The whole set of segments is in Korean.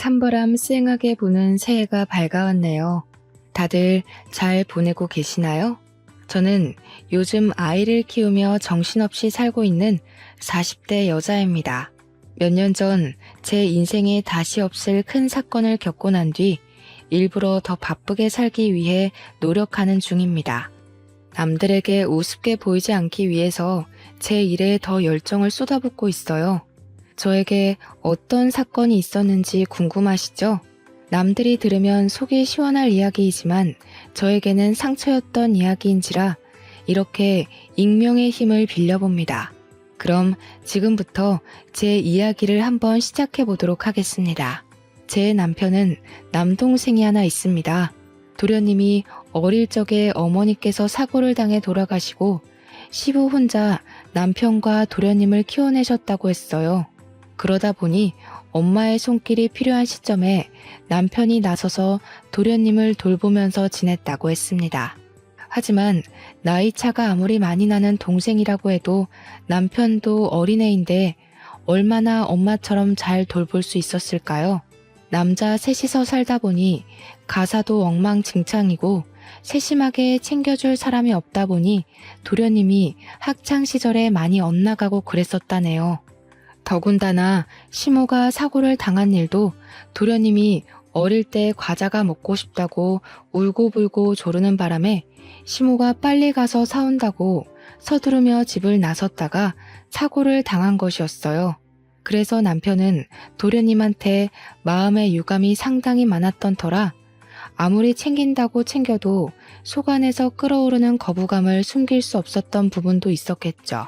찬바람 쌩하게 부는 새해가 밝아왔네요. 다들 잘 보내고 계시나요? 저는 요즘 아이를 키우며 정신없이 살고 있는 40대 여자입니다. 몇 년 전 제 인생에 다시 없을 큰 사건을 겪고 난 뒤 일부러 더 바쁘게 살기 위해 노력하는 중입니다. 남들에게 우습게 보이지 않기 위해서 제 일에 더 열정을 쏟아붓고 있어요. 저에게 어떤 사건이 있었는지 궁금하시죠? 남들이 들으면 속이 시원할 이야기이지만 저에게는 상처였던 이야기인지라 이렇게 익명의 힘을 빌려봅니다. 그럼 지금부터 제 이야기를 한번 시작해 보도록 하겠습니다. 제 남편은 남동생이 하나 있습니다. 도련님이 어릴 적에 어머니께서 사고를 당해 돌아가시고 시부 혼자 남편과 도련님을 키워내셨다고 했어요. 그러다 보니 엄마의 손길이 필요한 시점에 남편이 나서서 도련님을 돌보면서 지냈다고 했습니다. 하지만 나이 차가 아무리 많이 나는 동생이라고 해도 남편도 어린애인데 얼마나 엄마처럼 잘 돌볼 수 있었을까요? 남자 셋이서 살다 보니 가사도 엉망진창이고 세심하게 챙겨줄 사람이 없다 보니 도련님이 학창시절에 많이 엇나가고 그랬었다네요. 더군다나 시모가 사고를 당한 일도 도련님이 어릴 때 과자가 먹고 싶다고 울고불고 조르는 바람에 시모가 빨리 가서 사온다고 서두르며 집을 나섰다가 사고를 당한 것이었어요. 그래서 남편은 도련님한테 마음의 유감이 상당히 많았던 터라 아무리 챙긴다고 챙겨도 속 안에서 끓어오르는 거부감을 숨길 수 없었던 부분도 있었겠죠.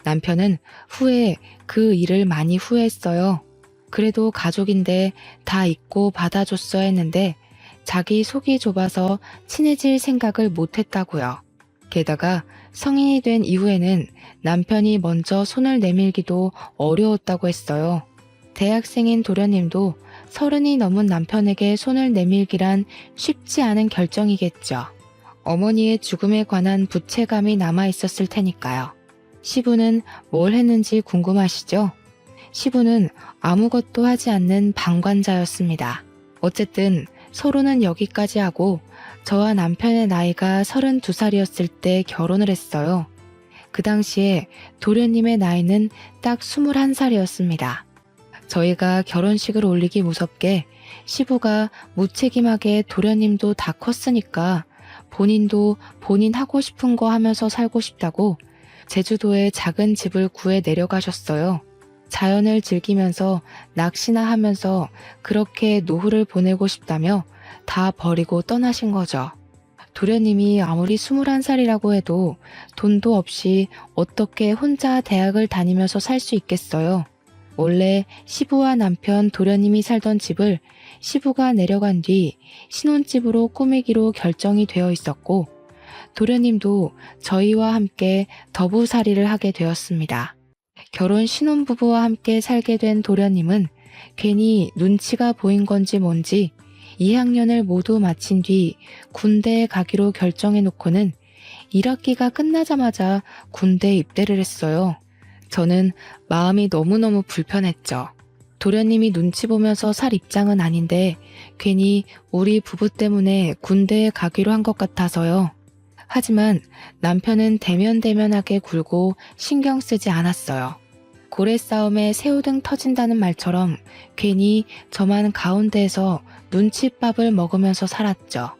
남편은 후에 그 일을 많이 후회했어요. 그래도 가족인데 다 잊고 받아줬어야 했는데 자기 속이 좁아서 친해질 생각을 못했다고요. 게다가 성인이 된 이후에는 남편이 먼저 손을 내밀기도 어려웠다고 했어요. 대학생인 도련님도 30이 넘은 남편에게 손을 내밀기란 쉽지 않은 결정이겠죠. 어머니의 죽음에 관한 부채감이 남아있었을 테니까요. 시부는 뭘 했는지 궁금하시죠? 시부는 아무것도 하지 않는 방관자였습니다. 어쨌든 서로는 여기까지 하고 저와 남편의 나이가 32살이었을 때 결혼을 했어요. 그 당시에 도련님의 나이는 딱 21살이었습니다. 저희가 결혼식을 올리기 무섭게 시부가 무책임하게 도련님도 다 컸으니까 본인도 본인 하고 싶은 거 하면서 살고 싶다고 제주도에 작은 집을 구해 내려가셨어요. 자연을 즐기면서 낚시나 하면서 그렇게 노후를 보내고 싶다며 다 버리고 떠나신 거죠. 도련님이 아무리 21살이라고 해도 돈도 없이 어떻게 혼자 대학을 다니면서 살 수 있겠어요. 원래 시부와 남편 도련님이 살던 집을 시부가 내려간 뒤 신혼집으로 꾸미기로 결정이 되어 있었고 도련님도 저희와 함께 더부살이를 하게 되었습니다. 결혼 신혼부부와 함께 살게 된 도련님은 괜히 눈치가 보인 건지 뭔지 2학년을 모두 마친 뒤 군대에 가기로 결정해 놓고는 1학기가 끝나자마자 군대 입대를 했어요. 저는 마음이 너무너무 불편했죠. 도련님이 눈치 보면서 살 입장은 아닌데 괜히 우리 부부 때문에 군대에 가기로 한 것 같아서요. 하지만 남편은 대면대면하게 굴고 신경 쓰지 않았어요. 고래 싸움에 새우등 터진다는 말처럼 괜히 저만 가운데에서 눈칫밥을 먹으면서 살았죠.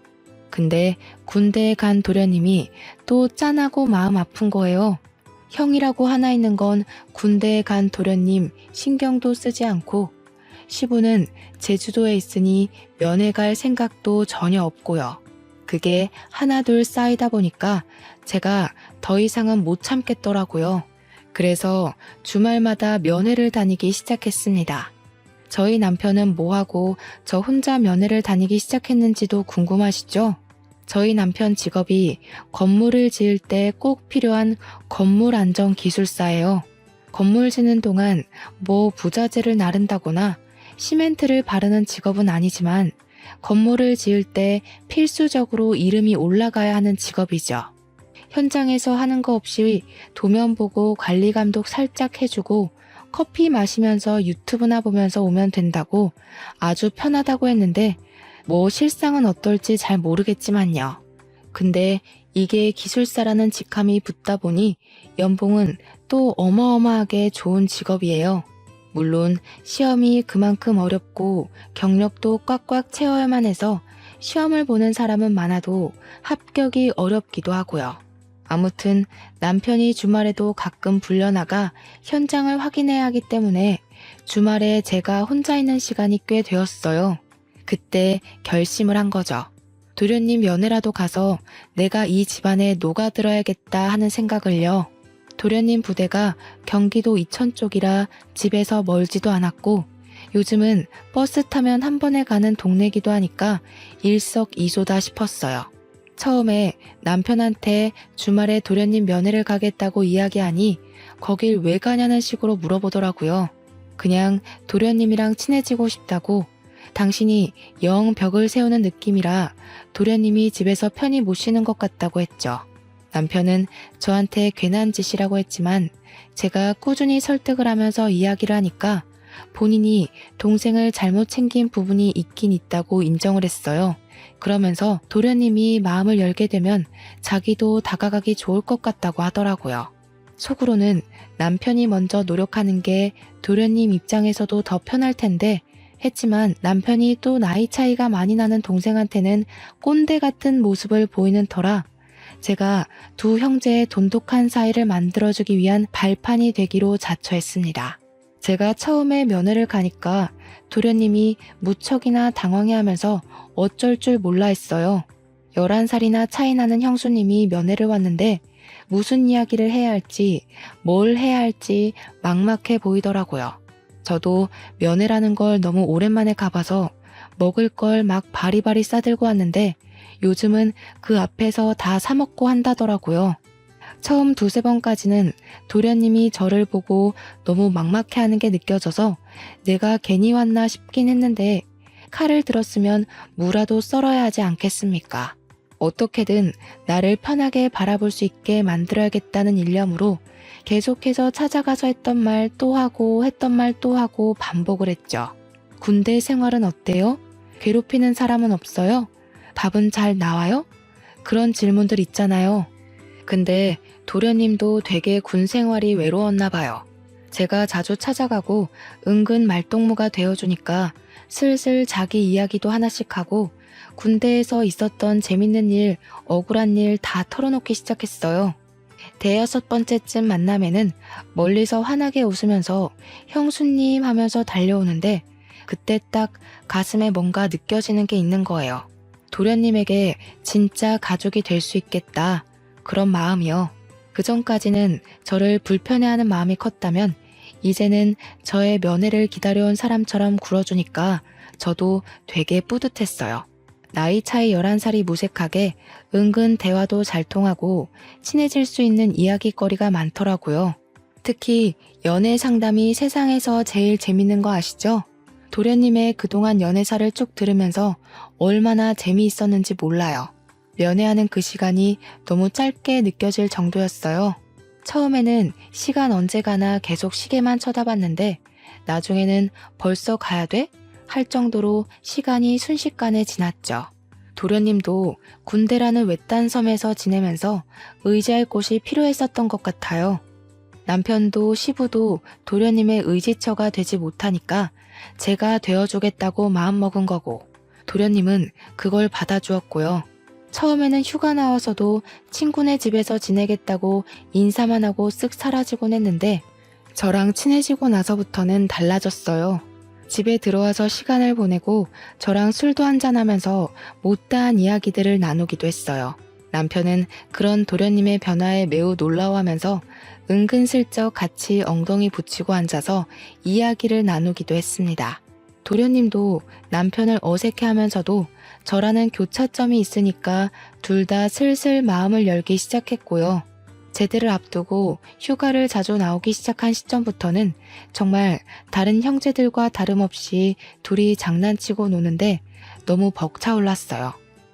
근데 군대에 간 도련님이 또 짠하고 마음 아픈 거예요. 형이라고 하나 있는 건 군대에 간 도련님 신경도 쓰지 않고 시부는 제주도에 있으니 면회 갈 생각도 전혀 없고요. 그게 하나둘 쌓이다 보니까 제가 더 이상은 못 참겠더라고요. 그래서 주말마다 면회를 다니기 시작했습니다. 저희 남편은 뭐하고 저 혼자 면회를 다니기 시작했는지도 궁금하시죠? 저희 남편 직업이 건물을 지을 때 꼭 필요한 건물 안전 기술사예요. 건물 짓는 동안 뭐 부자재를 나른다거나 시멘트를 바르는 직업은 아니지만 건물을 지을 때 필수적으로 이름이 올라가야 하는 직업이죠. 현장에서 하는 거 없이 도면 보고 관리 감독 살짝 해주고 커피 마시면서 유튜브나 보면서 오면 된다고 아주 편하다고 했는데 뭐 실상은 어떨지 잘 모르겠지만요. 근데 이게 기술사라는 직함이 붙다 보니 연봉은 또 어마어마하게 좋은 직업이에요. 물론 시험이 그만큼 어렵고 경력도 꽉꽉 채워야만 해서 시험을 보는 사람은 많아도 합격이 어렵기도 하고요. 아무튼 남편이 주말에도 가끔 불려나가 현장을 확인해야 하기 때문에 주말에 제가 혼자 있는 시간이 꽤 되었어요. 그때 결심을 한 거죠. 도련님 면회라도 가서 내가 이 집안에 녹아들어야겠다 하는 생각을요. 도련님 부대가 경기도 이천 쪽이라 집에서 멀지도 않았고 요즘은 버스 타면 한 번에 가는 동네기도 하니까 일석이조다 싶었어요. 처음에 남편한테 주말에 도련님 면회를 가겠다고 이야기하니 거길 왜 가냐는 식으로 물어보더라고요. 그냥 도련님이랑 친해지고 싶다고 당신이 영 벽을 세우는 느낌이라 도련님이 집에서 편히 못 쉬는 것 같다고 했죠. 남편은 저한테 괜한 짓이라고 했지만 제가 꾸준히 설득을 하면서 이야기를 하니까 본인이 동생을 잘못 챙긴 부분이 있긴 있다고 인정을 했어요. 그러면서 도련님이 마음을 열게 되면 자기도 다가가기 좋을 것 같다고 하더라고요. 속으로는 남편이 먼저 노력하는 게 도련님 입장에서도 더 편할 텐데 했지만 남편이 또 나이 차이가 많이 나는 동생한테는 꼰대 같은 모습을 보이는 터라 제가 두 형제의 돈독한 사이를 만들어주기 위한 발판이 되기로 자처했습니다. 제가 처음에 면회를 가니까 도련님이 무척이나 당황해하면서 어쩔 줄 몰라 했어요. 11살이나 차이 나는 형수님이 면회를 왔는데 무슨 이야기를 해야 할지 뭘 해야 할지 막막해 보이더라고요. 저도 면회라는 걸 너무 오랜만에 가봐서 먹을 걸 막 바리바리 싸들고 왔는데 요즘은 그 앞에서 다 사먹고 한다더라고요. 처음 두세 번까지는 도련님이 저를 보고 너무 막막해하는 게 느껴져서 내가 괜히 왔나 싶긴 했는데 칼을 들었으면 무라도 썰어야 하지 않겠습니까? 어떻게든 나를 편하게 바라볼 수 있게 만들어야겠다는 일념으로 계속해서 찾아가서 했던 말 또 하고 했던 말 또 하고 반복을 했죠. 군대 생활은 어때요? 괴롭히는 사람은 없어요? 밥은 잘 나와요? 그런 질문들 있잖아요. 근데 도련님도 되게 군 생활이 외로웠나 봐요. 제가 자주 찾아가고 은근 말동무가 되어주니까 슬슬 자기 이야기도 하나씩 하고 군대에서 있었던 재밌는 일, 억울한 일 다 털어놓기 시작했어요. 대여섯 번째쯤 만남에는 멀리서 환하게 웃으면서 형수님 하면서 달려오는데 그때 딱 가슴에 뭔가 느껴지는 게 있는 거예요. 도련님에게 진짜 가족이 될 수 있겠다. 그런 마음이요. 그전까지는 저를 불편해하는 마음이 컸다면 이제는 저의 면회를 기다려온 사람처럼 굴어주니까 저도 되게 뿌듯했어요. 나이 차이 11살이 무색하게 은근 대화도 잘 통하고 친해질 수 있는 이야기거리가 많더라고요. 특히 연애 상담이 세상에서 제일 재밌는 거 아시죠? 도련님의 그동안 연애사를 쭉 들으면서 얼마나 재미있었는지 몰라요. 면회하는 그 시간이 너무 짧게 느껴질 정도였어요. 처음에는 시간 언제 가나 계속 시계만 쳐다봤는데 나중에는 벌써 가야 돼? 할 정도로 시간이 순식간에 지났죠. 도련님도 군대라는 외딴 섬에서 지내면서 의지할 곳이 필요했었던 것 같아요. 남편도 시부도 도련님의 의지처가 되지 못하니까 제가 되어주겠다고 마음먹은 거고 도련님은 그걸 받아주었고요. 처음에는 휴가 나와서도 친구네 집에서 지내겠다고 인사만 하고 쓱 사라지곤 했는데 저랑 친해지고 나서부터는 달라졌어요. 집에 들어와서 시간을 보내고 저랑 술도 한잔하면서 못다한 이야기들을 나누기도 했어요. 남편은 그런 도련님의 변화에 매우 놀라워하면서 은근슬쩍 같이 엉덩이 붙이고 앉아서 이야기를 나누기도 했습니다. 도련님도 남편을 어색해하면서도 저라는 교차점이 있으니까 둘 다 슬슬 마음을 열기 시작했고요. 제대를 앞두고 휴가를 자주 나오기 시작한 시점부터는 정말 다른 형제들과 다름없이 둘이 장난치고 노는데 너무 벅차올랐어요.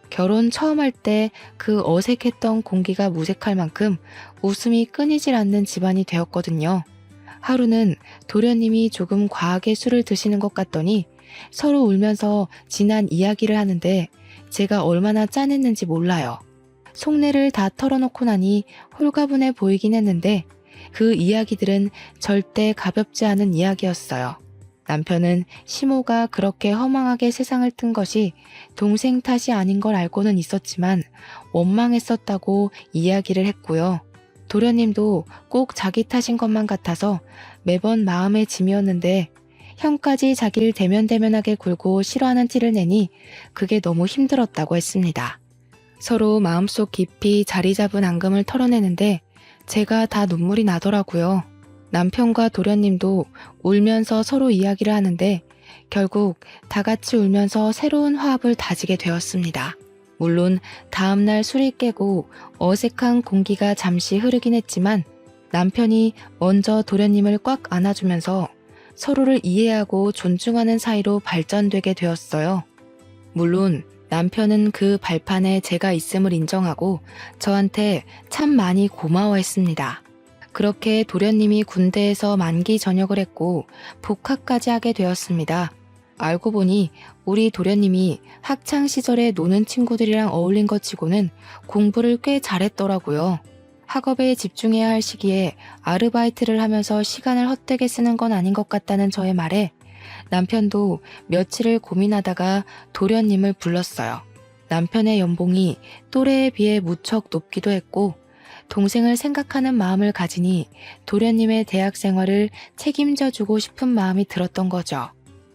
결혼 처음 할 때 그 어색했던 공기가 무색할 만큼 웃음이 끊이질 않는 집안이 되었거든요. 하루는 도련님이 조금 과하게 술을 드시는 것 같더니 서로 울면서 지난 이야기를 하는데 제가 얼마나 짠했는지 몰라요. 속내를 다 털어놓고 나니 홀가분해 보이긴 했는데 그 이야기들은 절대 가볍지 않은 이야기였어요. 남편은 시모가 그렇게 허망하게 세상을 뜬 것이 동생 탓이 아닌 걸 알고는 있었지만 원망했었다고 이야기를 했고요. 도련님도 꼭 자기 탓인 것만 같아서 매번 마음의 짐이었는데 형까지 자기를 대면대면하게 굴고 싫어하는 티를 내니 그게 너무 힘들었다고 했습니다. 서로 마음속 깊이 자리 잡은 앙금을 털어내는데 제가 다 눈물이 나더라고요. 남편과 도련님도 울면서 서로 이야기를 하는데 결국 다 같이 울면서 새로운 화합을 다지게 되었습니다. 물론 다음날 술이 깨고 어색한 공기가 잠시 흐르긴 했지만 남편이 먼저 도련님을 꽉 안아주면서 서로를 이해하고 존중하는 사이로 발전되게 되었어요. 물론 남편은 그 발판에 제가 있음을 인정하고 저한테 참 많이 고마워했습니다. 그렇게 도련님이 군대에서 만기 전역을 했고 복학까지 하게 되었습니다. 알고 보니 우리 도련님이 학창 시절에 노는 친구들이랑 어울린 것 치고는 공부를 꽤 잘했더라고요. 학업에 집중해야 할 시기에 아르바이트를 하면서 시간을 헛되게 쓰는 건 아닌 것 같다는 저의 말에 남편도 며칠을 고민하다가 도련님을 불렀어요. 남편의 연봉이 또래에 비해 무척 높기도 했고 동생을 생각하는 마음을 가지니 도련님의 대학 생활을 책임져 주고 싶은 마음이 들었던 거죠.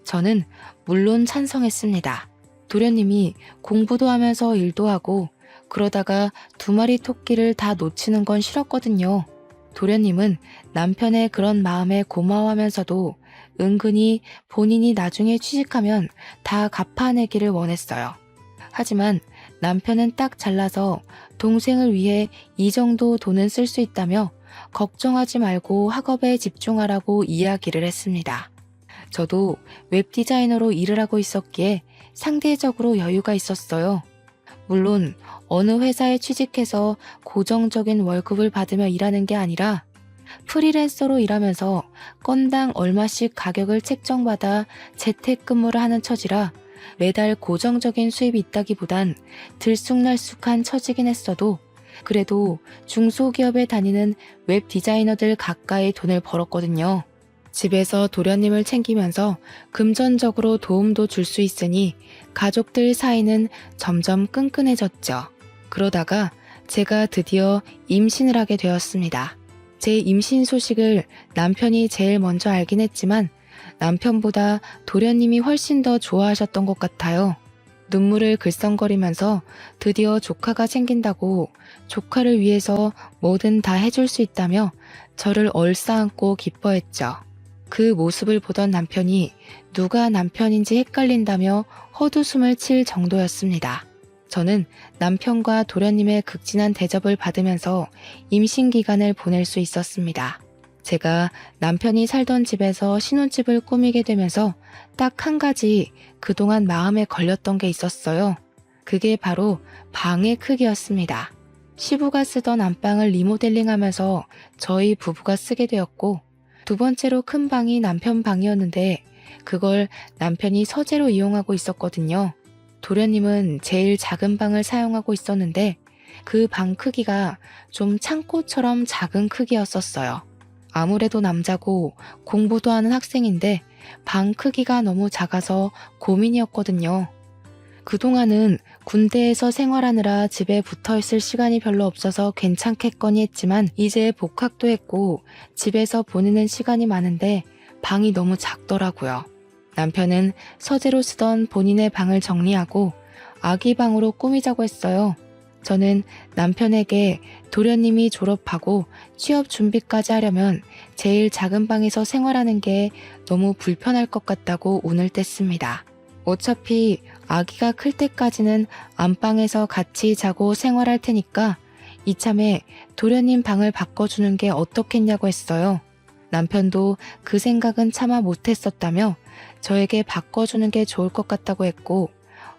저는 물론 찬성했습니다. 도련님이 공부도 하면서 일도 하고 그러다가 2마리 토끼를 다 놓치는 건 싫었거든요. 도련님은 남편의 그런 마음에 고마워하면서도 은근히 본인이 나중에 취직하면 다 갚아내기를 원했어요. 하지만 남편은 딱 잘라서 동생을 위해 이 정도 돈은 쓸 수 있다며 걱정하지 말고 학업에 집중하라고 이야기를 했습니다. 저도 웹디자이너로 일을 하고 있었기에 상대적으로 여유가 있었어요. 물론 어느 회사에 취직해서 고정적인 월급을 받으며 일하는 게 아니라 프리랜서로 일하면서 건당 얼마씩 가격을 책정받아 재택근무를 하는 처지라 매달 고정적인 수입이 있다기보단 들쑥날쑥한 처지긴 했어도 그래도 중소기업에 다니는 웹 디자이너들 가까이 돈을 벌었거든요. 집에서 도련님을 챙기면서 금전적으로 도움도 줄 수 있으니 가족들 사이는 점점 끈끈해졌죠. 그러다가 제가 드디어 임신을 하게 되었습니다. 제 임신 소식을 남편이 제일 먼저 알긴 했지만 남편보다 도련님이 훨씬 더 좋아하셨던 것 같아요. 눈물을 글썽거리면서 드디어 조카가 생긴다고 조카를 위해서 뭐든 다 해줄 수 있다며 저를 얼싸안고 기뻐했죠. 그 모습을 보던 남편이 누가 남편인지 헷갈린다며 헛웃음을 칠 정도였습니다. 저는 남편과 도련님의 극진한 대접을 받으면서 임신 기간을 보낼 수 있었습니다. 제가 남편이 살던 집에서 신혼집을 꾸미게 되면서 딱 한 가지 그동안 마음에 걸렸던 게 있었어요. 그게 바로 방의 크기였습니다. 시부가 쓰던 안방을 리모델링하면서 저희 부부가 쓰게 되었고 2번째로 큰 방이 남편 방이었는데 그걸 남편이 서재로 이용하고 있었거든요. 도련님은 제일 작은 방을 사용하고 있었는데 그 방 크기가 좀 창고처럼 작은 크기였었어요. 아무래도 남자고 공부도 하는 학생인데 방 크기가 너무 작아서 고민이었거든요. 그동안은 군대에서 생활하느라 집에 붙어있을 시간이 별로 없어서 괜찮겠거니 했지만 이제 복학도 했고 집에서 보내는 시간이 많은데 방이 너무 작더라고요. 남편은 서재로 쓰던 본인의 방을 정리하고 아기 방으로 꾸미자고 했어요. 저는 남편에게 도련님이 졸업하고 취업 준비까지 하려면 제일 작은 방에서 생활하는 게 너무 불편할 것 같다고 운을 뗐습니다. 어차피 아기가 클 때까지는 안방에서 같이 자고 생활할 테니까 이참에 도련님 방을 바꿔주는 게 어떻겠냐고 했어요. 남편도 그 생각은 차마 못했었다며 저에게 바꿔주는 게 좋을 것 같다고 했고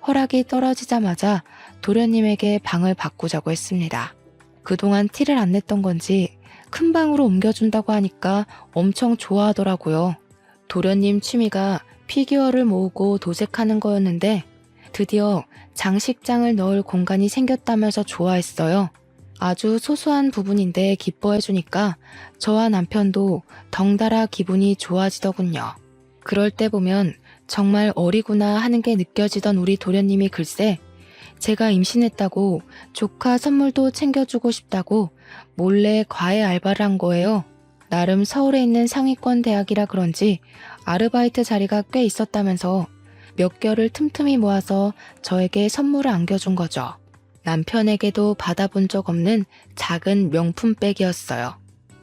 허락이 떨어지자마자 도련님에게 방을 바꾸자고 했습니다. 그동안 티를 안 냈던 건지 큰 방으로 옮겨준다고 하니까 엄청 좋아하더라고요. 도련님 취미가 피규어를 모으고 도색하는 거였는데 드디어 장식장을 넣을 공간이 생겼다면서 좋아했어요. 아주 소소한 부분인데 기뻐해주니까 저와 남편도 덩달아 기분이 좋아지더군요. 그럴 때 보면 정말 어리구나 하는 게 느껴지던 우리 도련님이 글쎄 제가 임신했다고 조카 선물도 챙겨주고 싶다고 몰래 과외 알바를 한 거예요. 나름 서울에 있는 상위권 대학이라 그런지 아르바이트 자리가 꽤 있었다면서 몇 개월을 틈틈이 모아서 저에게 선물을 안겨준 거죠. 남편에게도 받아본 적 없는 작은 명품백이었어요.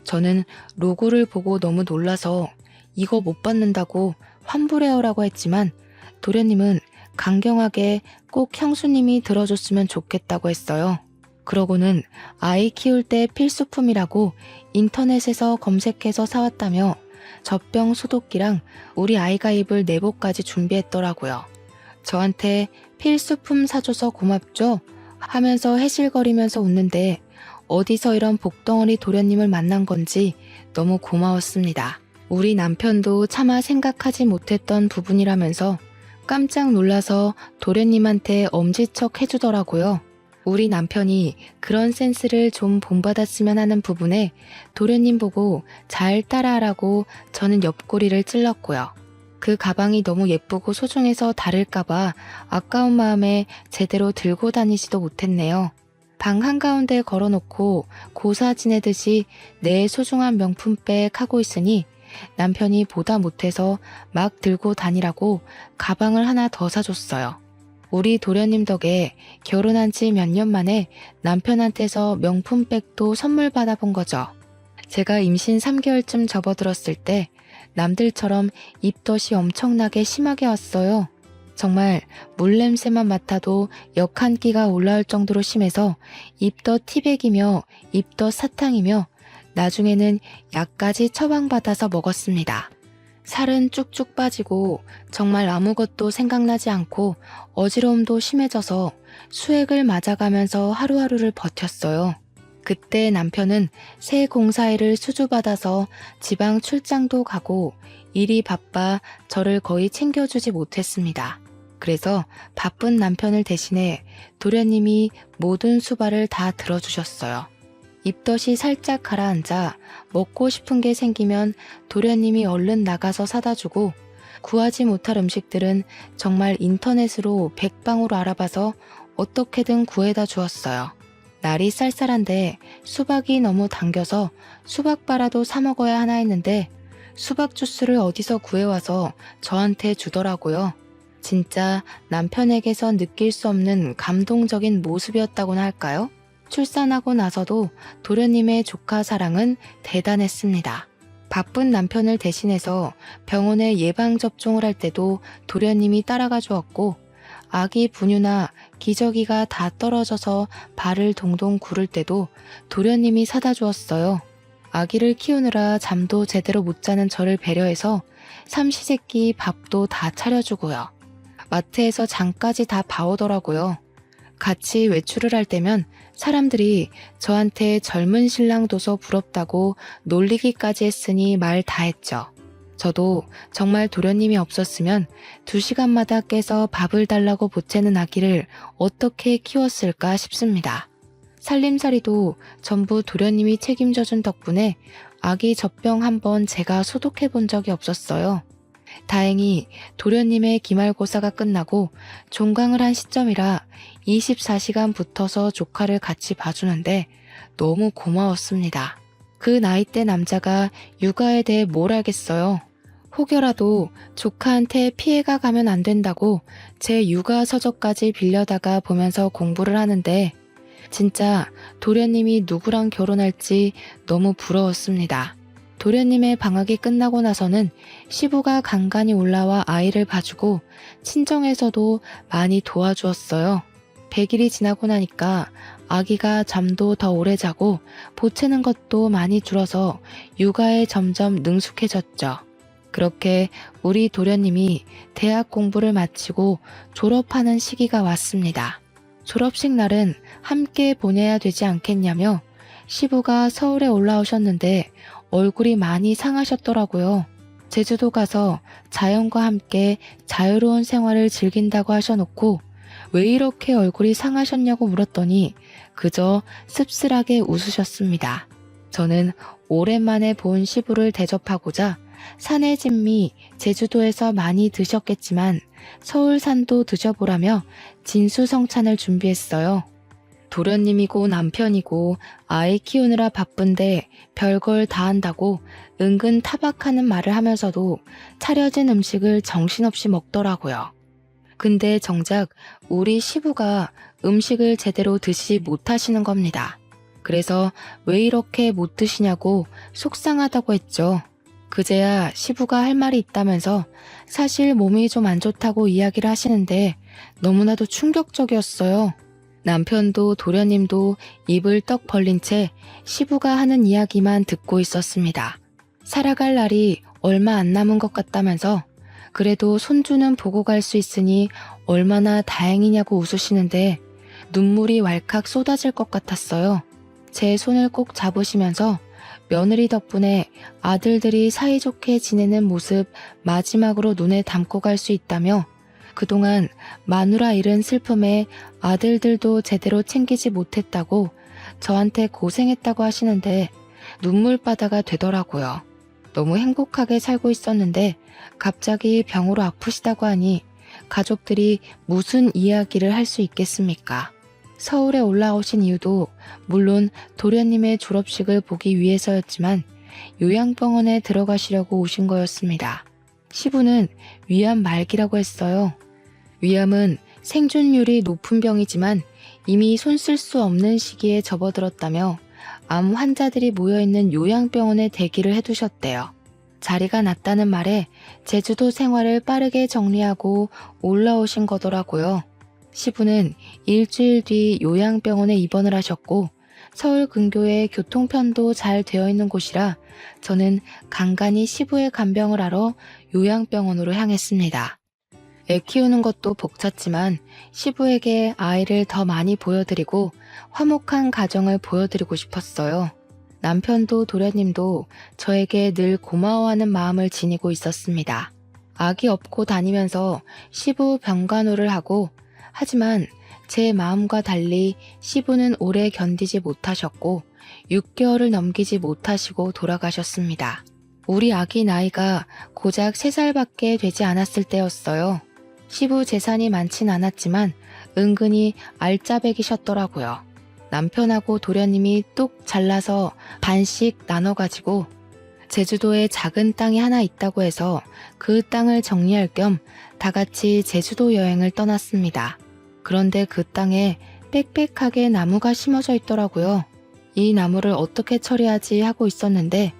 저는 로고를 보고 너무 놀라서 이거 못 받는다고 환불해요라고 했지만 도련님은 강경하게 꼭 형수님이 들어줬으면 좋겠다고 했어요. 그러고는 아이 키울 때 필수품이라고 인터넷에서 검색해서 사왔다며 젖병 소독기랑 우리 아이가 입을 내복까지 준비했더라고요. 저한테 필수품 사줘서 고맙죠? 하면서 해실거리면서 웃는데 어디서 이런 복덩어리 도련님을 만난 건지 너무 고마웠습니다. 우리 남편도 차마 생각하지 못했던 부분이라면서 깜짝 놀라서 도련님한테 엄지척 해주더라고요. 우리 남편이 그런 센스를 좀 본받았으면 하는 부분에 도련님 보고 잘 따라하라고 저는 옆구리를 찔렀고요. 그 가방이 너무 예쁘고 소중해서 다를까봐 아까운 마음에 제대로 들고 다니지도 못했네요. 방 한가운데 걸어놓고 고사 지내듯이 내 소중한 명품백 하고 있으니 남편이 보다 못해서 막 들고 다니라고 가방을 하나 더 사줬어요. 우리 도련님 덕에 결혼한 지 몇 년 만에 남편한테서 명품백도 선물 받아본 거죠. 제가 임신 3개월쯤 접어들었을 때 남들처럼 입덧이 엄청나게 심하게 왔어요. 정말 물냄새만 맡아도 역 한 끼가 올라올 정도로 심해서 입덧 티백이며 입덧 사탕이며 나중에는 약까지 처방받아서 먹었습니다. 살은 쭉쭉 빠지고 정말 아무것도 생각나지 않고 어지러움도 심해져서 수액을 맞아가면서 하루하루를 버텼어요. 그때 남편은 새 공사일을 수주받아서 지방 출장도 가고 일이 바빠 저를 거의 챙겨주지 못했습니다. 그래서 바쁜 남편을 대신해 도련님이 모든 수발을 다 들어주셨어요. 입덧이 살짝 가라앉아 먹고 싶은 게 생기면 도련님이 얼른 나가서 사다 주고 구하지 못할 음식들은 정말 인터넷으로 백방으로 알아봐서 어떻게든 구해다 주었어요. 날이 쌀쌀한데 수박이 너무 당겨서 수박바라도 사 먹어야 하나 했는데 수박 주스를 어디서 구해와서 저한테 주더라고요. 진짜 남편에게서 느낄 수 없는 감동적인 모습이었다고나 할까요? 출산하고 나서도 도련님의 조카 사랑은 대단했습니다. 바쁜 남편을 대신해서 병원에 예방접종을 할 때도 도련님이 따라가 주었고 아기 분유나 기저귀가 다 떨어져서 발을 동동 구를 때도 도련님이 사다 주었어요. 아기를 키우느라 잠도 제대로 못 자는 저를 배려해서 삼시세끼 밥도 다 차려주고요. 마트에서 장까지 다 봐오더라고요. 같이 외출을 할 때면 사람들이 저한테 젊은 신랑 둬서 부럽다고 놀리기까지 했으니 말 다 했죠. 저도 정말 도련님이 없었으면 2시간마다 깨서 밥을 달라고 보채는 아기를 어떻게 키웠을까 싶습니다. 살림살이도 전부 도련님이 책임져준 덕분에 아기 젖병 한번 제가 소독해 본 적이 없었어요. 다행히 도련님의 기말고사가 끝나고 종강을 한 시점이라 24시간 붙어서 조카를 같이 봐주는데 너무 고마웠습니다. 그 나이대 남자가 육아에 대해 뭘 알겠어요. 혹여라도 조카한테 피해가 가면 안 된다고 제 육아 서적까지 빌려다가 보면서 공부를 하는데 진짜 도련님이 누구랑 결혼할지 너무 부러웠습니다. 도련님의 방학이 끝나고 나서는 시부가 간간히 올라와 아이를 봐주고 친정에서도 많이 도와주었어요. 100일이 지나고 나니까 아기가 잠도 더 오래 자고 보채는 것도 많이 줄어서 육아에 점점 능숙해졌죠. 그렇게 우리 도련님이 대학 공부를 마치고 졸업하는 시기가 왔습니다. 졸업식 날은 함께 보내야 되지 않겠냐며 시부가 서울에 올라오셨는데 얼굴이 많이 상하셨더라고요. 제주도 가서 자연과 함께 자유로운 생활을 즐긴다고 하셔놓고 왜 이렇게 얼굴이 상하셨냐고 물었더니 그저 씁쓸하게 웃으셨습니다. 저는 오랜만에 본 시부를 대접하고자 산의 진미 제주도에서 많이 드셨겠지만 서울산도 드셔보라며 진수성찬을 준비했어요. 도련님이고 남편이고 아이 키우느라 바쁜데 별걸 다 한다고 은근 타박하는 말을 하면서도 차려진 음식을 정신없이 먹더라고요. 근데 정작 우리 시부가 음식을 제대로 드시지 못하시는 겁니다. 그래서 왜 이렇게 못 드시냐고 속상하다고 했죠. 그제야 시부가 할 말이 있다면서 사실 몸이 좀 안 좋다고 이야기를 하시는데 너무나도 충격적이었어요. 남편도 도련님도 입을 떡 벌린 채 시부가 하는 이야기만 듣고 있었습니다. 살아갈 날이 얼마 안 남은 것 같다면서 그래도 손주는 보고 갈 수 있으니 얼마나 다행이냐고 웃으시는데 눈물이 왈칵 쏟아질 것 같았어요. 제 손을 꼭 잡으시면서 며느리 덕분에 아들들이 사이좋게 지내는 모습 마지막으로 눈에 담고 갈 수 있다며 그동안 마누라 잃은 슬픔에 아들들도 제대로 챙기지 못했다고 저한테 고생했다고 하시는데 눈물바다가 되더라고요. 너무 행복하게 살고 있었는데 갑자기 병으로 아프시다고 하니 가족들이 무슨 이야기를 할 수 있겠습니까? 서울에 올라오신 이유도 물론 도련님의 졸업식을 보기 위해서였지만 요양병원에 들어가시려고 오신 거였습니다. 시부는 위암 말기라고 했어요. 위암은 생존율이 높은 병이지만 이미 손 쓸 수 없는 시기에 접어들었다며 암 환자들이 모여있는 요양병원에 대기를 해두셨대요. 자리가 났다는 말에 제주도 생활을 빠르게 정리하고 올라오신 거더라고요. 시부는 일주일 뒤 요양병원에 입원을 하셨고 서울 근교에 교통편도 잘 되어 있는 곳이라 저는 간간히 시부의 간병을 하러 요양병원으로 향했습니다. 애 키우는 것도 벅찼지만 시부에게 아이를 더 많이 보여드리고 화목한 가정을 보여드리고 싶었어요. 남편도 도련님도 저에게 늘 고마워하는 마음을 지니고 있었습니다. 아기 업고 다니면서 시부 병간호를 하고 하지만 제 마음과 달리 시부는 오래 견디지 못하셨고 6개월을 넘기지 못하시고 돌아가셨습니다. 우리 아기 나이가 고작 3살밖에 되지 않았을 때였어요. 시부 재산이 많진 않았지만 은근히 알짜배기셨더라고요. 남편하고 도련님이 뚝 잘라서 반씩 나눠가지고 제주도에 작은 땅이 하나 있다고 해서 그 땅을 정리할 겸 다 같이 제주도 여행을 떠났습니다. 그런데 그 땅에 빽빽하게 나무가 심어져 있더라고요. 이 나무를 어떻게 처리하지 하고 있었는데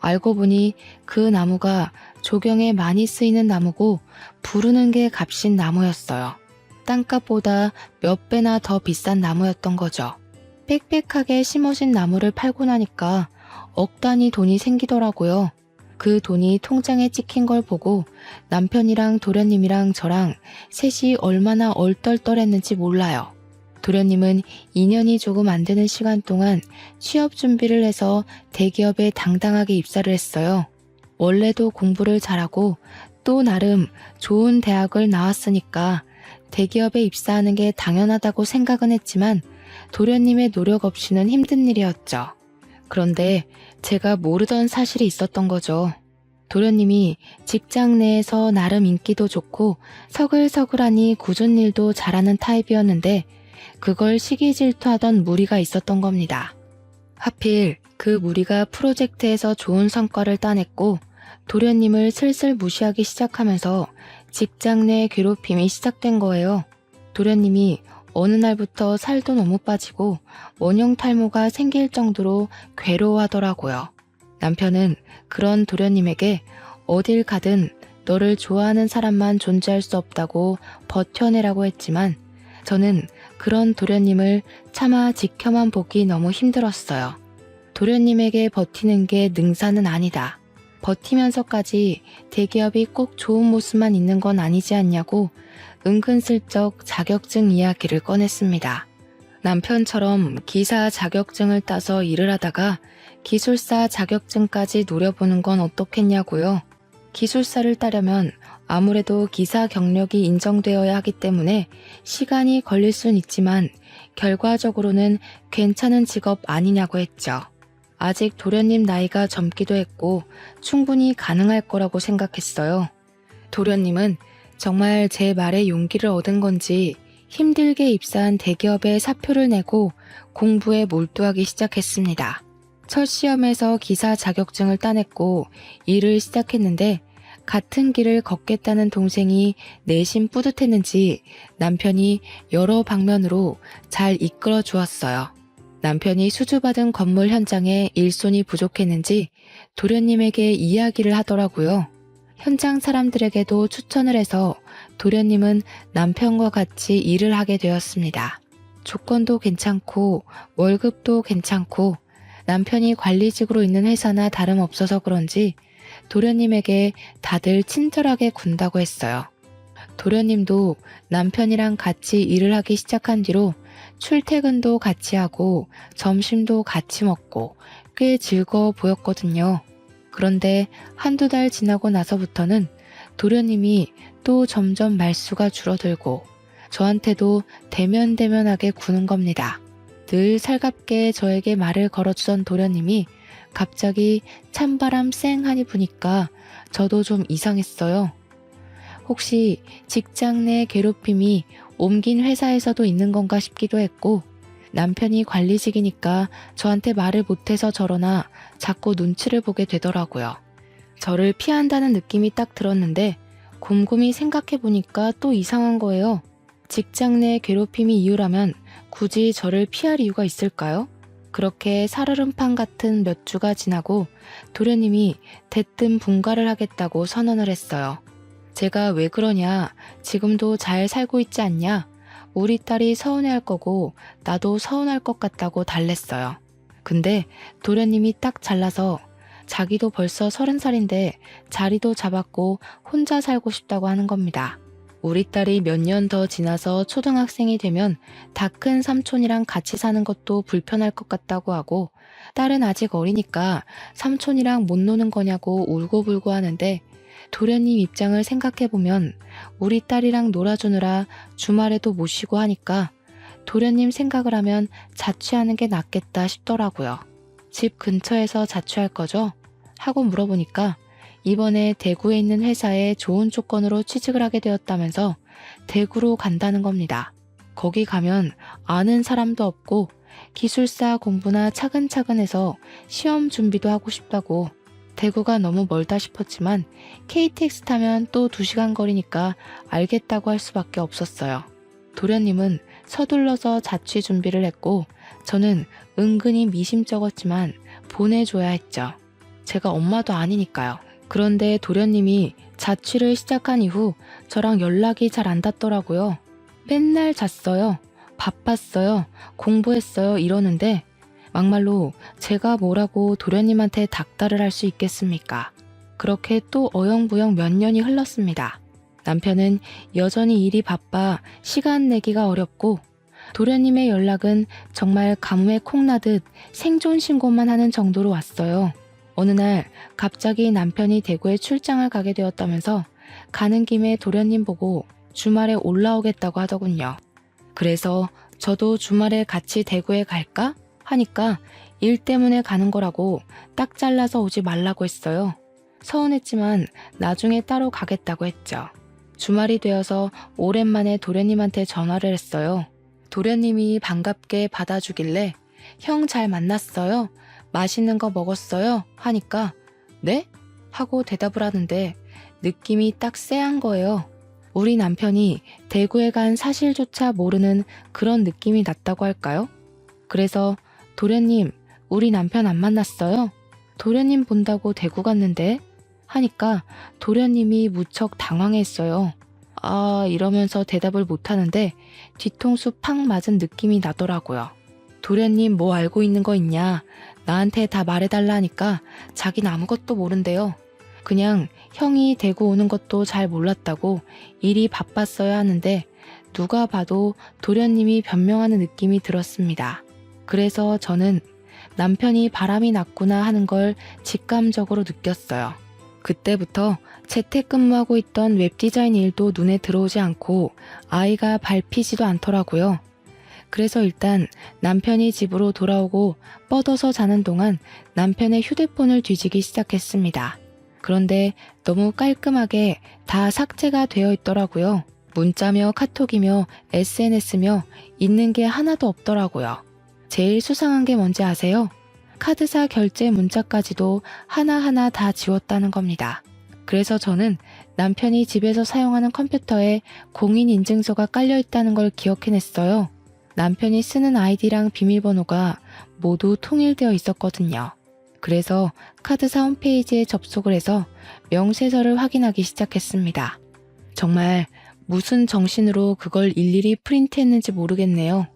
알고 보니 그 나무가 조경에 많이 쓰이는 나무고 부르는 게 값인 나무였어요. 땅값보다 몇 배나 더 비싼 나무였던 거죠. 빽빽하게 심어진 나무를 팔고 나니까 억 단위 돈이 생기더라고요. 그 돈이 통장에 찍힌 걸 보고 남편이랑 도련님이랑 저랑 셋이 얼마나 얼떨떨했는지 몰라요. 도련님은 2년이 조금 안 되는 시간 동안 취업 준비를 해서 대기업에 당당하게 입사를 했어요. 원래도 공부를 잘하고 또 나름 좋은 대학을 나왔으니까 대기업에 입사하는 게 당연하다고 생각은 했지만 도련님의 노력 없이는 힘든 일이었죠. 그런데 제가 모르던 사실이 있었던 거죠. 도련님이 직장 내에서 나름 인기도 좋고 서글서글하니 굳은 일도 잘하는 타입이었는데 그걸 시기 질투하던 무리가 있었던 겁니다. 하필 그 무리가 프로젝트에서 좋은 성과를 따냈고 도련님을 슬슬 무시하기 시작하면서 직장 내 괴롭힘이 시작된 거예요. 도련님이 어느 날부터 살도 너무 빠지고 원형 탈모가 생길 정도로 괴로워하더라고요. 남편은 그런 도련님에게 어딜 가든 너를 좋아하는 사람만 존재할 수 없다고 버텨내라고 했지만 저는 그런 도련님을 차마 지켜만 보기 너무 힘들었어요. 도련님에게 버티는 게 능사는 아니다. 버티면서까지 대기업이 꼭 좋은 모습만 있는 건 아니지 않냐고 은근슬쩍 자격증 이야기를 꺼냈습니다. 남편처럼 기사 자격증을 따서 일을 하다가 기술사 자격증까지 노려보는 건 어떻겠냐고요. 기술사를 따려면 아무래도 기사 경력이 인정되어야 하기 때문에 시간이 걸릴 순 있지만 결과적으로는 괜찮은 직업 아니냐고 했죠. 아직 도련님 나이가 젊기도 했고 충분히 가능할 거라고 생각했어요. 도련님은 정말 제 말에 용기를 얻은 건지 힘들게 입사한 대기업에 사표를 내고 공부에 몰두하기 시작했습니다. 첫 시험에서 기사 자격증을 따냈고 일을 시작했는데 같은 길을 걷겠다는 동생이 내심 뿌듯했는지 남편이 여러 방면으로 잘 이끌어 주었어요. 남편이 수주받은 건물 현장에 일손이 부족했는지 도련님에게 이야기를 하더라고요. 현장 사람들에게도 추천을 해서 도련님은 남편과 같이 일을 하게 되었습니다. 조건도 괜찮고 월급도 괜찮고 남편이 관리직으로 있는 회사나 다름없어서 그런지 도련님에게 다들 친절하게 군다고 했어요. 도련님도 남편이랑 같이 일을 하기 시작한 뒤로 출퇴근도 같이 하고 점심도 같이 먹고 꽤 즐거워 보였거든요. 그런데 한두 달 지나고 나서부터는 도련님이 또 점점 말수가 줄어들고 저한테도 대면대면하게 구는 겁니다. 늘 살갑게 저에게 말을 걸어주던 도련님이 갑자기 찬바람 쌩하니 부니까 저도 좀 이상했어요. 혹시 직장 내 괴롭힘이 옮긴 회사에서도 있는 건가 싶기도 했고 남편이 관리직이니까 저한테 말을 못해서 저러나 자꾸 눈치를 보게 되더라고요. 저를 피한다는 느낌이 딱 들었는데 곰곰이 생각해보니까 또 이상한 거예요. 직장 내 괴롭힘이 이유라면 굳이 저를 피할 이유가 있을까요? 그렇게 살얼음판 같은 몇 주가 지나고 도련님이 대뜸 분가를 하겠다고 선언을 했어요. 제가 왜 그러냐, 지금도 잘 살고 있지 않냐, 우리 딸이 서운해할 거고 나도 서운할 것 같다고 달랬어요. 근데 도련님이 딱 잘라서 자기도 벌써 30살인데 자리도 잡았고 혼자 살고 싶다고 하는 겁니다. 우리 딸이 몇 년 더 지나서 초등학생이 되면 다 큰 삼촌이랑 같이 사는 것도 불편할 것 같다고 하고 딸은 아직 어리니까 삼촌이랑 못 노는 거냐고 울고불고 하는데 도련님 입장을 생각해보면 우리 딸이랑 놀아주느라 주말에도 못 쉬고 하니까 도련님 생각을 하면 자취하는 게 낫겠다 싶더라고요. 집 근처에서 자취할 거죠? 하고 물어보니까 이번에 대구에 있는 회사에 좋은 조건으로 취직을 하게 되었다면서 대구로 간다는 겁니다. 거기 가면 아는 사람도 없고 기술사 공부나 차근차근 해서 시험 준비도 하고 싶다고. 대구가 너무 멀다 싶었지만 KTX 타면 또 2시간 거리니까 알겠다고 할 수밖에 없었어요. 도련님은 서둘러서 자취 준비를 했고 저는 은근히 미심쩍었지만 보내줘야 했죠. 제가 엄마도 아니니까요. 그런데 도련님이 자취를 시작한 이후 저랑 연락이 잘 안 닿더라고요. 맨날 잤어요. 바빴어요. 공부했어요. 이러는데 막말로 제가 뭐라고 도련님한테 닥달을 할 수 있겠습니까? 그렇게 또 어영부영 몇 년이 흘렀습니다. 남편은 여전히 일이 바빠 시간 내기가 어렵고 도련님의 연락은 정말 가뭄에 콩나듯 생존 신고만 하는 정도로 왔어요. 어느 날 갑자기 남편이 대구에 출장을 가게 되었다면서 가는 김에 도련님 보고 주말에 올라오겠다고 하더군요. 그래서 저도 주말에 같이 대구에 갈까? 하니까 일 때문에 가는 거라고 딱 잘라서 오지 말라고 했어요. 서운했지만 나중에 따로 가겠다고 했죠. 주말이 되어서 오랜만에 도련님한테 전화를 했어요. 도련님이 반갑게 받아주길래 형 잘 만났어요? 맛있는 거 먹었어요? 하니까 네? 하고 대답을 하는데 느낌이 딱 쎄한 거예요. 우리 남편이 대구에 간 사실조차 모르는 그런 느낌이 났다고 할까요? 그래서 도련님, 우리 남편 안 만났어요? 도련님 본다고 대구 갔는데? 하니까 도련님이 무척 당황했어요. 아, 이러면서 대답을 못하는데 뒤통수 팍 맞은 느낌이 나더라고요. 도련님 뭐 알고 있는 거 있냐? 나한테 다 말해달라 하니까 자기는 아무것도 모른대요. 그냥 형이 대구 오는 것도 잘 몰랐다고 일이 바빴어야 하는데 누가 봐도 도련님이 변명하는 느낌이 들었습니다. 그래서 저는 남편이 바람이 났구나 하는 걸 직감적으로 느꼈어요. 그때부터 재택근무하고 있던 웹디자인 일도 눈에 들어오지 않고 아이가 밟히지도 않더라고요. 그래서 일단 남편이 집으로 돌아오고 뻗어서 자는 동안 남편의 휴대폰을 뒤지기 시작했습니다. 그런데 너무 깔끔하게 다 삭제가 되어 있더라고요. 문자며 카톡이며 SNS며 있는 게 하나도 없더라고요. 제일 수상한 게 뭔지 아세요? 카드사 결제 문자까지도 하나하나 다 지웠다는 겁니다. 그래서 저는 남편이 집에서 사용하는 컴퓨터에 공인인증서가 깔려 있다는 걸 기억해냈어요. 남편이 쓰는 아이디랑 비밀번호가 모두 통일되어 있었거든요. 그래서 카드사 홈페이지에 접속을 해서 명세서를 확인하기 시작했습니다. 정말 무슨 정신으로 그걸 일일이 프린트했는지 모르겠네요.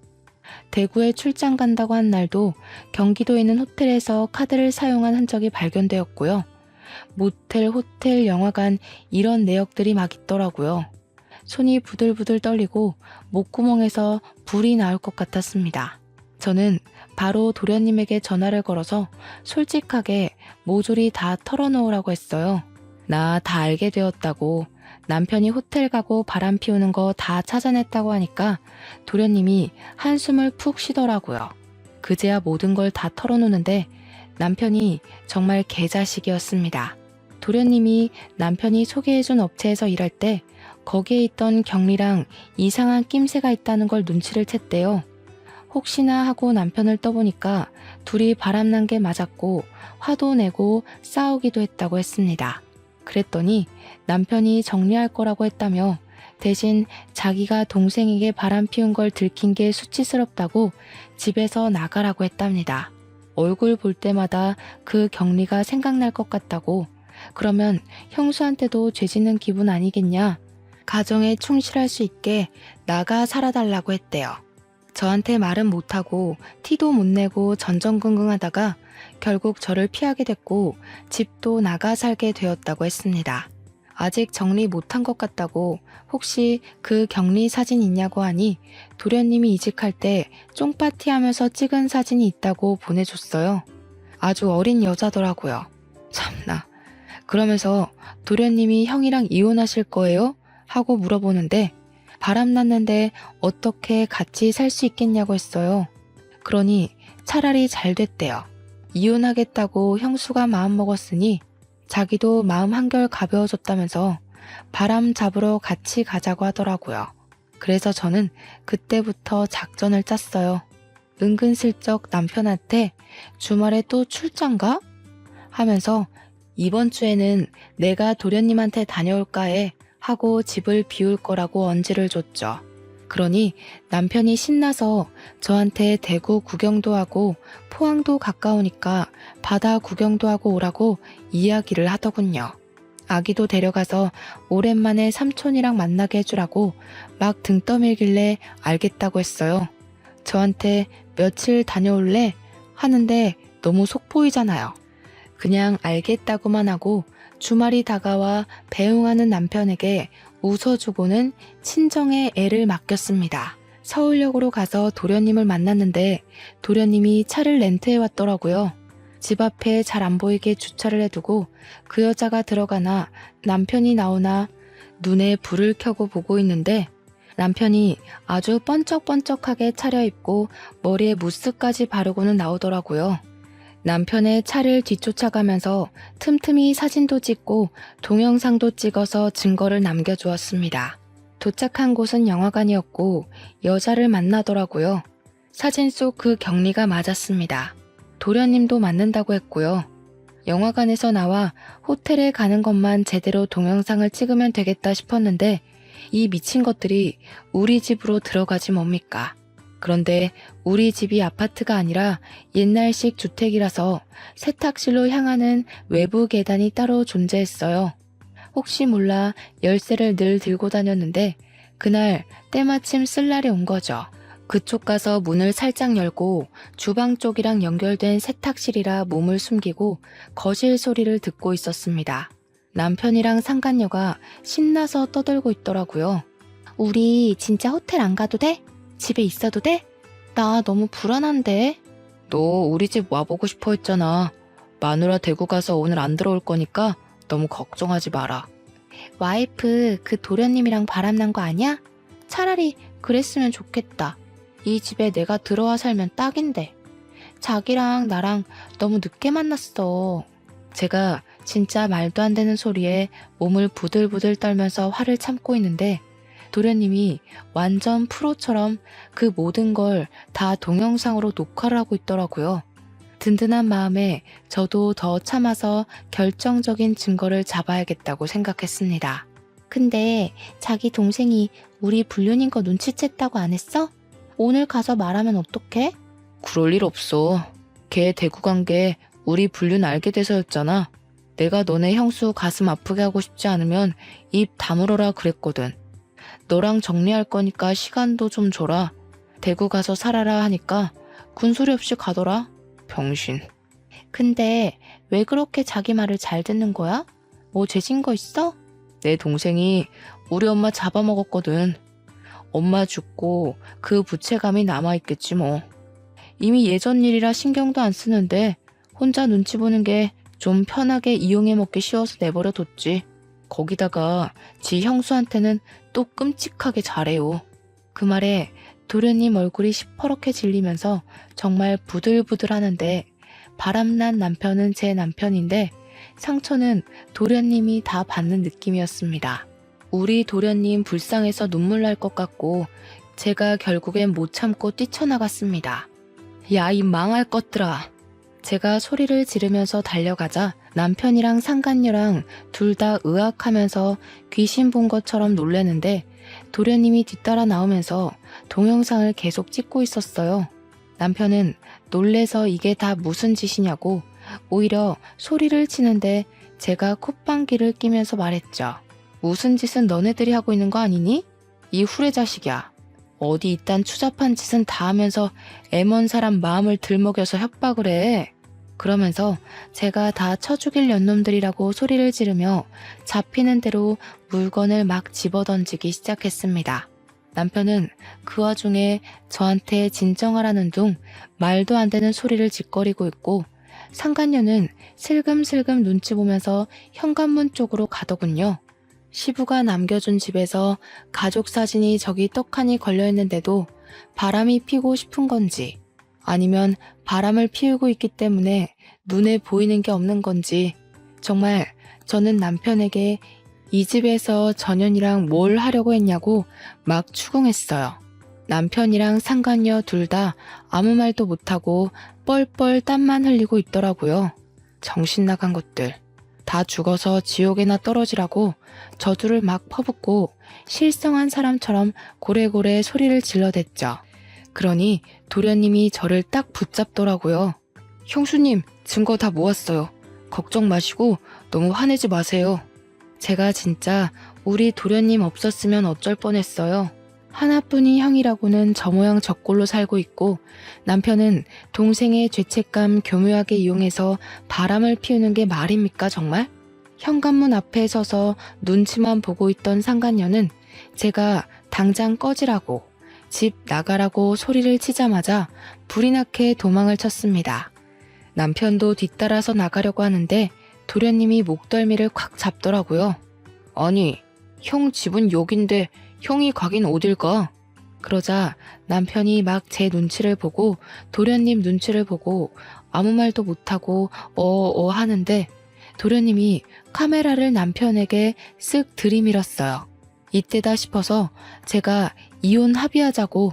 대구에 출장 간다고 한 날도 경기도에 있는 호텔에서 카드를 사용한 흔적이 발견되었고요. 모텔, 호텔, 영화관 이런 내역들이 막 있더라고요. 손이 부들부들 떨리고 목구멍에서 불이 나올 것 같았습니다. 저는 바로 도련님에게 전화를 걸어서 솔직하게 모조리 다 털어놓으라고 했어요. 나 다 알게 되었다고, 남편이 호텔 가고 바람 피우는 거 다 찾아냈다고 하니까 도련님이 한숨을 푹 쉬더라고요. 그제야 모든 걸 다 털어놓는데 남편이 정말 개자식이었습니다. 도련님이 남편이 소개해준 업체에서 일할 때 거기에 있던 경리랑 이상한 낌새가 있다는 걸 눈치를 챘대요. 혹시나 하고 남편을 떠보니까 둘이 바람난 게 맞았고 화도 내고 싸우기도 했다고 했습니다. 그랬더니 남편이 정리할 거라고 했다며 대신 자기가 동생에게 바람 피운 걸 들킨 게 수치스럽다고 집에서 나가라고 했답니다. 얼굴 볼 때마다 그 경리가 생각날 것 같다고, 그러면 형수한테도 죄짓는 기분 아니겠냐, 가정에 충실할 수 있게 나가 살아달라고 했대요. 저한테 말은 못하고 티도 못 내고 전전긍긍하다가 결국 저를 피하게 됐고 집도 나가 살게 되었다고 했습니다. 아직 정리 못한 것 같다고 혹시 그 격리 사진 있냐고 하니 도련님이 이직할 때 쫑파티 하면서 찍은 사진이 있다고 보내줬어요. 아주 어린 여자더라고요. 참나. 그러면서 도련님이 형이랑 이혼하실 거예요? 하고 물어보는데 바람났는데 어떻게 같이 살 수 있겠냐고 했어요. 그러니 차라리 잘 됐대요. 이혼하겠다고 형수가 마음먹었으니 자기도 마음 한결 가벼워졌다면서 바람 잡으러 같이 가자고 하더라고요. 그래서 저는 그때부터 작전을 짰어요. 은근슬쩍 남편한테 주말에 또 출장 가? 하면서 이번 주에는 내가 도련님한테 다녀올까 해 하고 집을 비울 거라고 언지를 줬죠. 그러니 남편이 신나서 저한테 대구 구경도 하고 포항도 가까우니까 바다 구경도 하고 오라고 이야기를 하더군요. 아기도 데려가서 오랜만에 삼촌이랑 만나게 해주라고 막 등 떠밀길래 알겠다고 했어요. 저한테 며칠 다녀올래? 하는데 너무 속 보이잖아요. 그냥 알겠다고만 하고 주말이 다가와 배웅하는 남편에게 웃어주고는 친정에 애를 맡겼습니다. 서울역으로 가서 도련님을 만났는데 도련님이 차를 렌트해 왔더라고요. 집 앞에 잘 안 보이게 주차를 해두고 그 여자가 들어가나 남편이 나오나 눈에 불을 켜고 보고 있는데 남편이 아주 번쩍번쩍하게 차려입고 머리에 무스까지 바르고는 나오더라고요. 남편의 차를 뒤쫓아가면서 틈틈이 사진도 찍고 동영상도 찍어서 증거를 남겨주었습니다. 도착한 곳은 영화관이었고 여자를 만나더라고요. 사진 속 그 경리가 맞았습니다. 도련님도 맞는다고 했고요. 영화관에서 나와 호텔에 가는 것만 제대로 동영상을 찍으면 되겠다 싶었는데 이 미친 것들이 우리 집으로 들어가지 뭡니까? 그런데 우리 집이 아파트가 아니라 옛날식 주택이라서 세탁실로 향하는 외부 계단이 따로 존재했어요. 혹시 몰라 열쇠를 늘 들고 다녔는데 그날 때마침 쓸 날이 온 거죠. 그쪽 가서 문을 살짝 열고 주방 쪽이랑 연결된 세탁실이라 몸을 숨기고 거실 소리를 듣고 있었습니다. 남편이랑 상간녀가 신나서 떠들고 있더라고요. 우리 진짜 호텔 안 가도 돼? 집에 있어도 돼? 나 너무 불안한데. 너 우리 집 와보고 싶어 했잖아. 마누라 대구 가서 오늘 안 들어올 거니까 너무 걱정하지 마라. 와이프 그 도련님이랑 바람난 거 아니야? 차라리 그랬으면 좋겠다. 이 집에 내가 들어와 살면 딱인데. 자기랑 나랑 너무 늦게 만났어. 제가 진짜 말도 안 되는 소리에 몸을 부들부들 떨면서 화를 참고 있는데 도련님이 완전 프로처럼 그 모든 걸 다 동영상으로 녹화를 하고 있더라고요. 든든한 마음에 저도 더 참아서 결정적인 증거를 잡아야겠다고 생각했습니다. 근데 자기 동생이 우리 불륜인 거 눈치챘다고 안 했어? 오늘 가서 말하면 어떡해? 그럴 일 없어. 걔 대구 간 게 우리 불륜 알게 돼서였잖아. 내가 너네 형수 가슴 아프게 하고 싶지 않으면 입 다물어라 그랬거든. 너랑 정리할 거니까 시간도 좀 줘라. 대구 가서 살아라 하니까 군소리 없이 가더라. 병신. 근데 왜 그렇게 자기 말을 잘 듣는 거야? 뭐 죄진 거 있어? 내 동생이 우리 엄마 잡아먹었거든. 엄마 죽고 그 부채감이 남아있겠지 뭐. 이미 예전 일이라 신경도 안 쓰는데 혼자 눈치 보는 게 좀 편하게 이용해 먹기 쉬워서 내버려 뒀지. 거기다가 지 형수한테는 또 끔찍하게 잘해요. 그 말에 도련님 얼굴이 시퍼렇게 질리면서 정말 부들부들 하는데 바람난 남편은 제 남편인데 상처는 도련님이 다 받는 느낌이었습니다. 우리 도련님 불쌍해서 눈물 날 것 같고 제가 결국엔 못 참고 뛰쳐나갔습니다. 야, 이 망할 것들아. 제가 소리를 지르면서 달려가자 남편이랑 상간녀랑 둘 다 으악하면서 귀신 본 것처럼 놀래는데 도련님이 뒤따라 나오면서 동영상을 계속 찍고 있었어요. 남편은 놀래서 이게 다 무슨 짓이냐고 오히려 소리를 치는데 제가 콧방귀를 끼면서 말했죠. 무슨 짓은 너네들이 하고 있는 거 아니니? 이 후레자식이야. 어디 이딴 추잡한 짓은 다 하면서 애먼 사람 마음을 들먹여서 협박을 해. 그러면서 제가 다 쳐 죽일 년놈들이라고 소리를 지르며 잡히는 대로 물건을 막 집어던지기 시작했습니다. 남편은 그 와중에 저한테 진정하라는 둥 말도 안 되는 소리를 짓거리고 있고 상간녀는 슬금슬금 눈치 보면서 현관문 쪽으로 가더군요. 시부가 남겨준 집에서 가족 사진이 저기 떡하니 걸려있는데도 바람이 피고 싶은 건지 아니면 바람을 피우고 있기 때문에 눈에 보이는 게 없는 건지 정말 저는 남편에게 이 집에서 전현이랑 뭘 하려고 했냐고 막 추궁했어요. 남편이랑 상간녀 둘 다 아무 말도 못하고 뻘뻘 땀만 흘리고 있더라고요. 정신 나간 것들. 다 죽어서 지옥에나 떨어지라고 저주를 막 퍼붓고 실성한 사람처럼 고래고래 소리를 질러댔죠. 그러니 도련님이 저를 딱 붙잡더라고요. 형수님, 증거 다 모았어요. 걱정 마시고 너무 화내지 마세요. 제가 진짜 우리 도련님 없었으면 어쩔 뻔했어요. 하나뿐인 형이라고는 저 모양 저 꼴로 살고 있고 남편은 동생의 죄책감 교묘하게 이용해서 바람을 피우는 게 말입니까 정말? 현관문 앞에 서서 눈치만 보고 있던 상간녀는 제가 당장 꺼지라고 집 나가라고 소리를 치자마자 불이 나게 도망을 쳤습니다. 남편도 뒤따라서 나가려고 하는데 도련님이 목덜미를 콱 잡더라고요. 아니, 형 집은 여긴데 형이 가긴 어딜 가? 그러자 남편이 막 제 눈치를 보고 도련님 눈치를 보고 아무 말도 못하고 하는데 도련님이 카메라를 남편에게 쓱 들이밀었어요. 이때다 싶어서 제가 이혼 합의하자고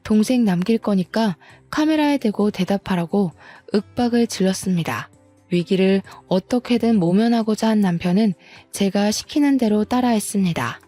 동생 남길 거니까 카메라에 대고 대답하라고 윽박을 질렀습니다. 위기를 어떻게든 모면하고자 한 남편은 제가 시키는 대로 따라했습니다.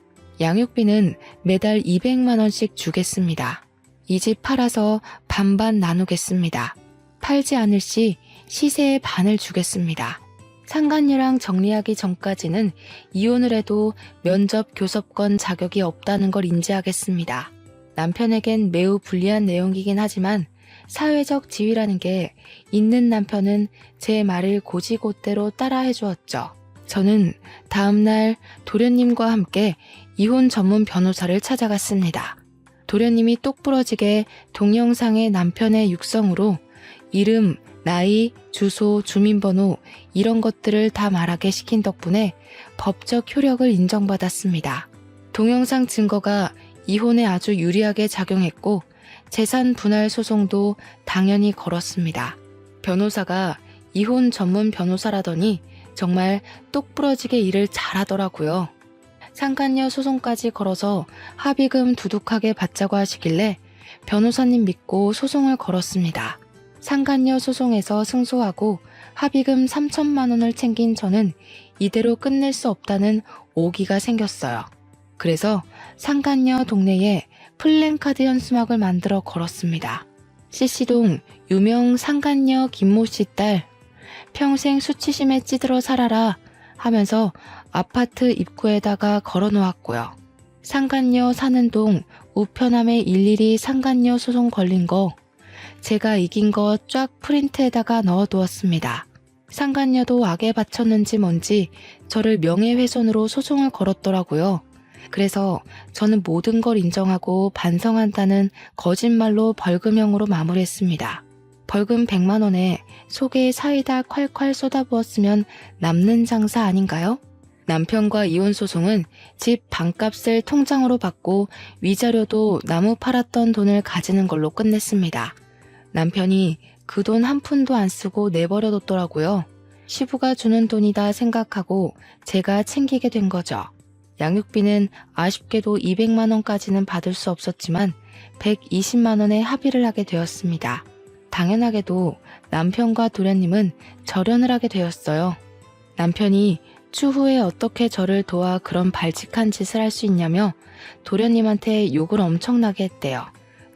양육비는 매달 200만 원씩 주겠습니다. 이 집 팔아서 반반 나누겠습니다. 팔지 않을 시 시세의 반을 주겠습니다. 상간녀랑 정리하기 전까지는 이혼을 해도 면접 교섭권 자격이 없다는 걸 인지하겠습니다. 남편에겐 매우 불리한 내용이긴 하지만 사회적 지위라는 게 있는 남편은 제 말을 고지고대로 따라해 주었죠. 저는 다음날 도련님과 함께 이혼 전문 변호사를 찾아갔습니다. 도련님이 똑부러지게 동영상의 남편의 육성으로 이름, 나이, 주소, 주민번호 이런 것들을 다 말하게 시킨 덕분에 법적 효력을 인정받았습니다. 동영상 증거가 이혼에 아주 유리하게 작용했고 재산 분할 소송도 당연히 걸었습니다. 변호사가 이혼 전문 변호사라더니 정말 똑부러지게 일을 잘하더라고요. 상간녀 소송까지 걸어서 합의금 두둑하게 받자고 하시길래 변호사님 믿고 소송을 걸었습니다. 상간녀 소송에서 승소하고 합의금 3천만 원을 챙긴 저는 이대로 끝낼 수 없다는 오기가 생겼어요. 그래서 상간녀 동네에 플랜카드 현수막을 만들어 걸었습니다. CC동 유명 상간녀 김모 씨 딸, 평생 수치심에 찌들어 살아라 하면서 아파트 입구에다가 걸어놓았고요. 상간녀 사는 동 우편함에 일일이 상간녀 소송 걸린 거, 제가 이긴 거 쫙 프린트에다가 넣어두었습니다. 상간녀도 악에 바쳤는지 뭔지 저를 명예훼손으로 소송을 걸었더라고요. 그래서 저는 모든 걸 인정하고 반성한다는 거짓말로 벌금형으로 마무리했습니다. 벌금 100만 원에 속에 사이다 콸콸 쏟아부었으면 남는 장사 아닌가요? 남편과 이혼 소송은 집 반값을 통장으로 받고 위자료도 나무 팔았던 돈을 가지는 걸로 끝냈습니다. 남편이 그 돈 한 푼도 안 쓰고 내버려뒀더라고요. 시부가 주는 돈이다 생각하고 제가 챙기게 된 거죠. 양육비는 아쉽게도 200만 원까지는 받을 수 없었지만 120만 원에 합의를 하게 되었습니다. 당연하게도 남편과 도련님은 절연을 하게 되었어요. 남편이 추후에 어떻게 저를 도와 그런 발칙한 짓을 할 수 있냐며 도련님한테 욕을 엄청나게 했대요.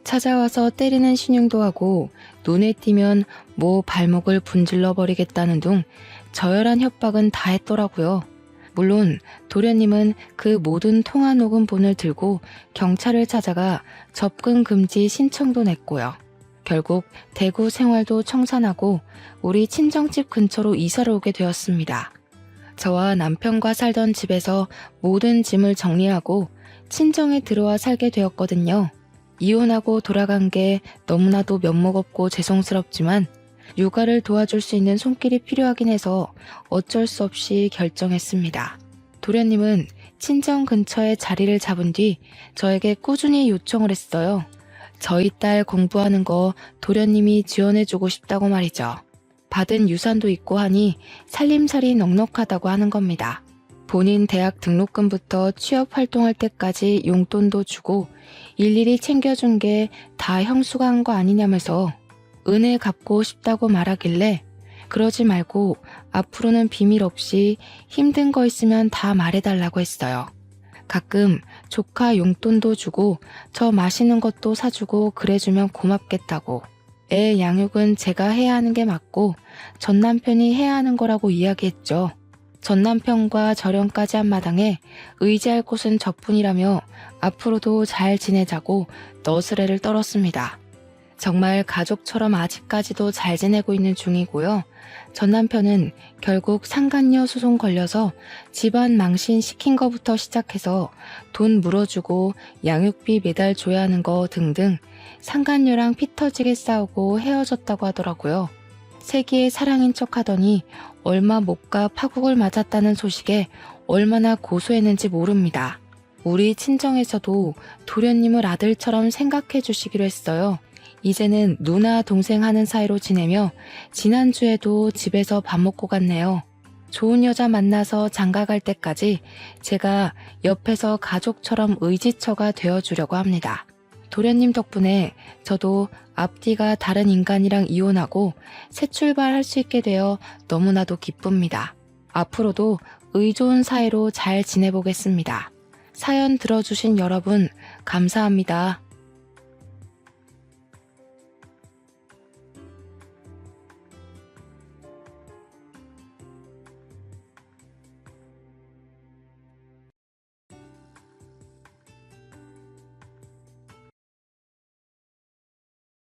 찾아와서 때리는 신용도 하고 눈에 띄면 뭐 발목을 분질러 버리겠다는 둥 저열한 협박은 다 했더라고요. 물론 도련님은 그 모든 통화 녹음본을 들고 경찰을 찾아가 접근 금지 신청도 냈고요. 결국 대구 생활도 청산하고 우리 친정집 근처로 이사를 오게 되었습니다. 저와 남편과 살던 집에서 모든 짐을 정리하고 친정에 들어와 살게 되었거든요. 이혼하고 돌아간 게 너무나도 면목없고 죄송스럽지만 육아를 도와줄 수 있는 손길이 필요하긴 해서 어쩔 수 없이 결정했습니다. 도련님은 친정 근처에 자리를 잡은 뒤 저에게 꾸준히 요청을 했어요. 저희 딸 공부하는 거 도련님이 지원해주고 싶다고 말이죠. 받은 유산도 있고 하니 살림살이 넉넉하다고 하는 겁니다. 본인 대학 등록금부터 취업 활동할 때까지 용돈도 주고 일일이 챙겨준 게 다 형수가 한 거 아니냐면서 은혜 갚고 싶다고 말하길래 그러지 말고 앞으로는 비밀 없이 힘든 거 있으면 다 말해달라고 했어요. 가끔 조카 용돈도 주고 저 맛있는 것도 사주고 그래주면 고맙겠다고. 애 양육은 제가 해야 하는 게 맞고 전 남편이 해야 하는 거라고 이야기했죠. 전 남편과 절연까지 한 마당에 의지할 곳은 저뿐이라며 앞으로도 잘 지내자고 너스레를 떨었습니다. 정말 가족처럼 아직까지도 잘 지내고 있는 중이고요. 전 남편은 결국 상간녀 소송 걸려서 집안 망신 시킨 거부터 시작해서 돈 물어주고 양육비 매달 줘야 하는 거 등등 상간녀랑 피 터지게 싸우고 헤어졌다고 하더라고요. 세기의 사랑인 척 하더니 얼마 못 가 파국을 맞았다는 소식에 얼마나 고소했는지 모릅니다. 우리 친정에서도 도련님을 아들처럼 생각해 주시기로 했어요. 이제는 누나 동생 하는 사이로 지내며 지난주에도 집에서 밥 먹고 갔네요. 좋은 여자 만나서 장가갈 때까지 제가 옆에서 가족처럼 의지처가 되어주려고 합니다. 도련님 덕분에 저도 앞뒤가 다른 인간이랑 이혼하고 새 출발할 수 있게 되어 너무나도 기쁩니다. 앞으로도 의좋은 사이로 잘 지내보겠습니다. 사연 들어주신 여러분 감사합니다.